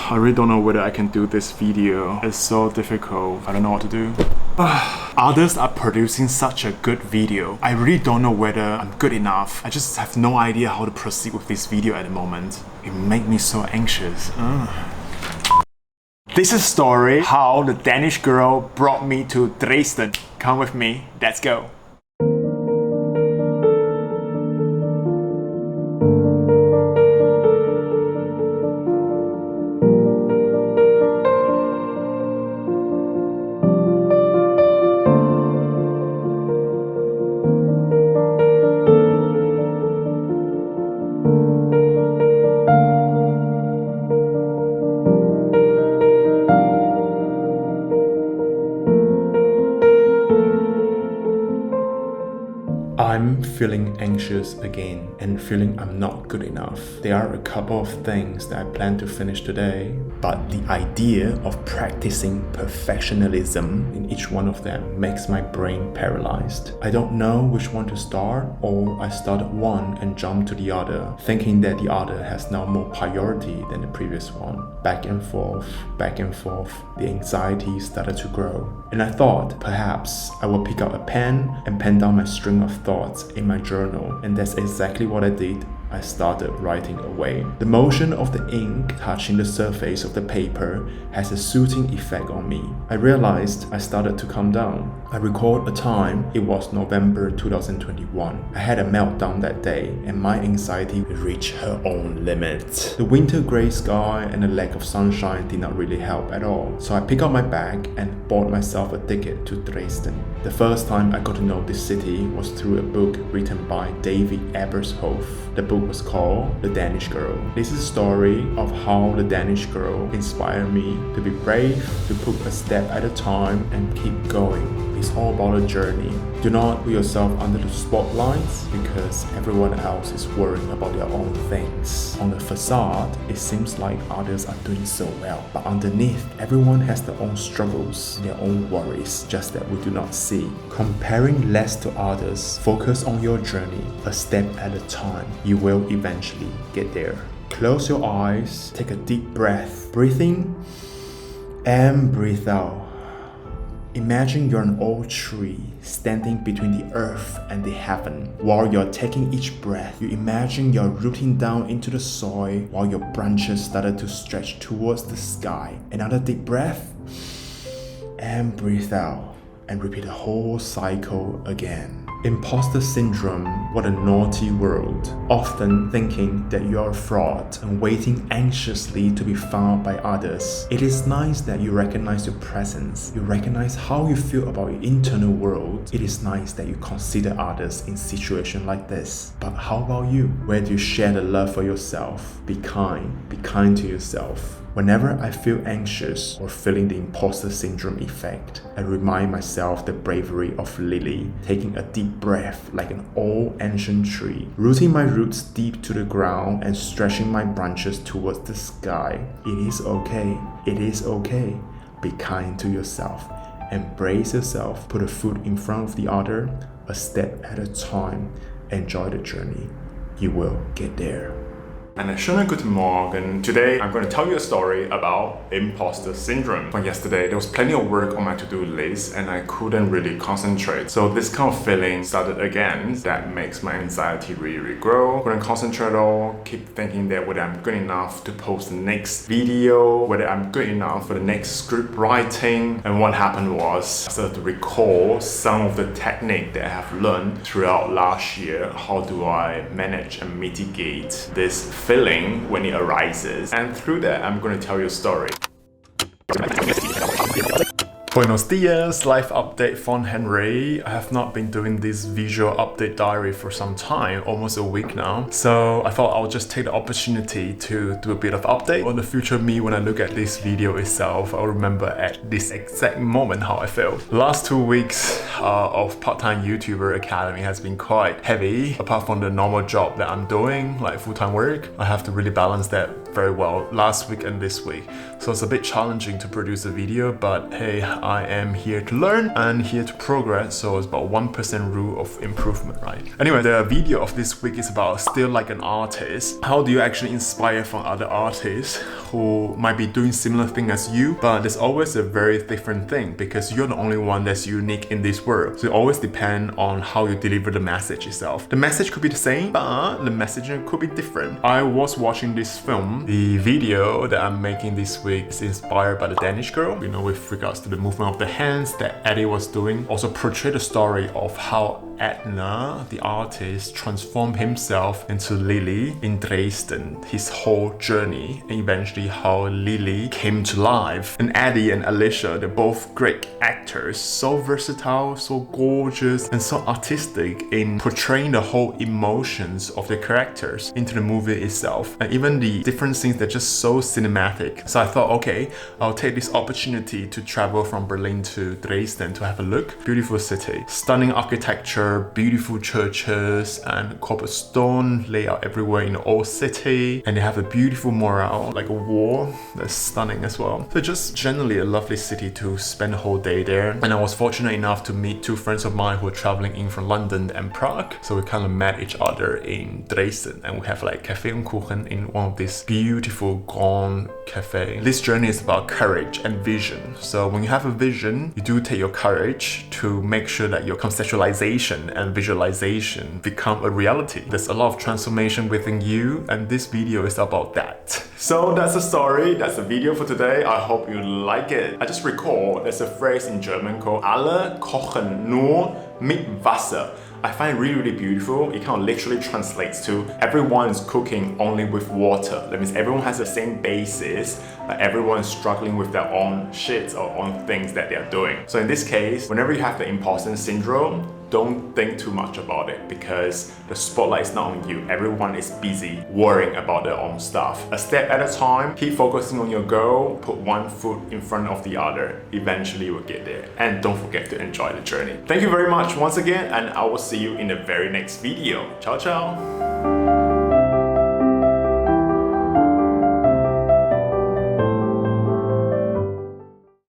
I really don't know whether I can do this video. It's so difficult. I don't know what to do. Others are producing such a good video. I really don't know whether I'm good enough. I just have no idea how to proceed with this video at the moment. It makes me so anxious. This is a story how the Danish girl brought me to Dresden. Come with me, let's go. I'm feeling anxious again and feeling I'm not good enough. There are a couple of things that I plan to finish today, but the idea of practicing perfectionism in each one of them makes my brain paralyzed. I don't know which one to start, or I started one and jumped to the other, thinking that the other has now more priority than the previous one. Back and forth, the anxiety started to grow. And I thought perhaps I will pick up a pen and pen down my string of thoughts in my journal, and that's exactly what I did. I started writing away. The motion of the ink touching the surface of the paper has a soothing effect on me. I realized I started to calm down. I recalled a time, it was November 2021. I had a meltdown that day and my anxiety reached her own limit. The winter grey sky and the lack of sunshine did not really help at all. So I picked up my bag and bought myself a ticket to Dresden. The first time I got to know this city was through a book written by David Ebershoff. The book was called The Danish Girl. This is a story of how the Danish girl inspired me to be brave, to put a step at a time and keep going. It's all about a journey. Do not put yourself under the spotlights because everyone else is worrying about their own things. On the facade, it seems like others are doing so well, but underneath, everyone has their own struggles, their own worries, just that we do not see. Comparing less to others, focus on your journey, a step at a time. You will eventually get there. Close your eyes, take a deep breath. Breathe in and breathe out. Imagine you're an old tree standing between the earth and the heaven. While you're taking each breath, you imagine you're rooting down into the soil while your branches started to stretch towards the sky. Another deep breath and breathe out and repeat the whole cycle again. Imposter syndrome, what a naughty world. Often thinking that you are a fraud and waiting anxiously to be found by others. It is nice that you recognize your presence. You recognize how you feel about your internal world. It is nice that you consider others in situations like this. But how about you? Where do you share the love for yourself? Be kind to yourself. Whenever I feel anxious or feeling the imposter syndrome effect, I remind myself the bravery of Lili, taking a deep breath like an old ancient tree, rooting my roots deep to the ground and stretching my branches towards the sky. It is okay. It is okay. Be kind to yourself. Embrace yourself. Put a foot in front of the other, a step at a time. Enjoy the journey. You will get there. And schönen guten Morgen. Today I'm going to tell you a story about imposter syndrome. From yesterday, there was plenty of work on my to-do list and I couldn't really concentrate. So this kind of feeling started again. That makes my anxiety really grow. Couldn't concentrate at all. Keep thinking that whether I'm good enough to post the next video, whether I'm good enough for the next script writing. And what happened was I started to recall some of the technique that I have learned throughout last year. How do I manage and mitigate this feeling when it arises, and through that I'm going to tell you a story. Buenos dias, life update from Henri. I have not been doing this visual update diary for some time, almost a week now. So I thought I'll just take the opportunity to do a bit of update on the future me. When I look at this video itself, I'll remember at this exact moment how I felt. Last 2 weeks of part-time YouTuber Academy has been quite heavy. Apart from the normal job that I'm doing, like full-time work, I have to really balance that very well last week and this week. So it's a bit challenging to produce a video, but hey, I am here to learn and here to progress, so it's about 1% rule of improvement, right? Anyway, the video of this week is about still like an artist. How do you actually inspire from other artists who might be doing similar thing as you, but there's always a very different thing because you're the only one that's unique in this world. So it always depends on how you deliver the message itself. The message could be the same, but the messaging could be different. I was watching this film. The video that I'm making this week is inspired by the Danish Girl, you know, with regards to the movement of the hands that Eddie was doing. Also portray the story of how Edna, the artist, transformed himself into Lili in Dresden, his whole journey, and eventually how Lili came to life. And Eddie and Alicia, they're both great actors, so versatile, so gorgeous, and so artistic in portraying the whole emotions of the characters into the movie itself. And even the different scenes, they're just so cinematic. So I thought, okay, I'll take this opportunity to travel from Berlin to Dresden to have a look. Beautiful city, stunning architecture, beautiful churches and cobblestone layout everywhere in the old city, and they have a beautiful mural, like a wall that's stunning as well. So just generally a lovely city to spend the whole day there. And I was fortunate enough to meet two friends of mine who were traveling in from London and Prague, so we kind of met each other in Dresden, and we have like cafe and kuchen in one of these beautiful grand cafe. This journey is about courage and vision. So when you have a vision, you do take your courage to make sure that your conceptualization and visualization become a reality. There's a lot of transformation within you, and this video is about that. So that's the story, that's the video for today. I hope you like it. I just recall there's a phrase in German called alle kochen nur mit Wasser. I find it really beautiful. It kind of literally translates to everyone is cooking only with water. That means everyone has the same basis, but everyone is struggling with their own shit or own things that they're doing. So in this case, whenever you have the imposter syndrome, don't think too much about it because the spotlight is not on you. Everyone is busy worrying about their own stuff. A step at a time, keep focusing on your goal, put one foot in front of the other. Eventually you will get there. And don't forget to enjoy the journey. Thank you very much once again, and I will see you in the very next video. Ciao, ciao.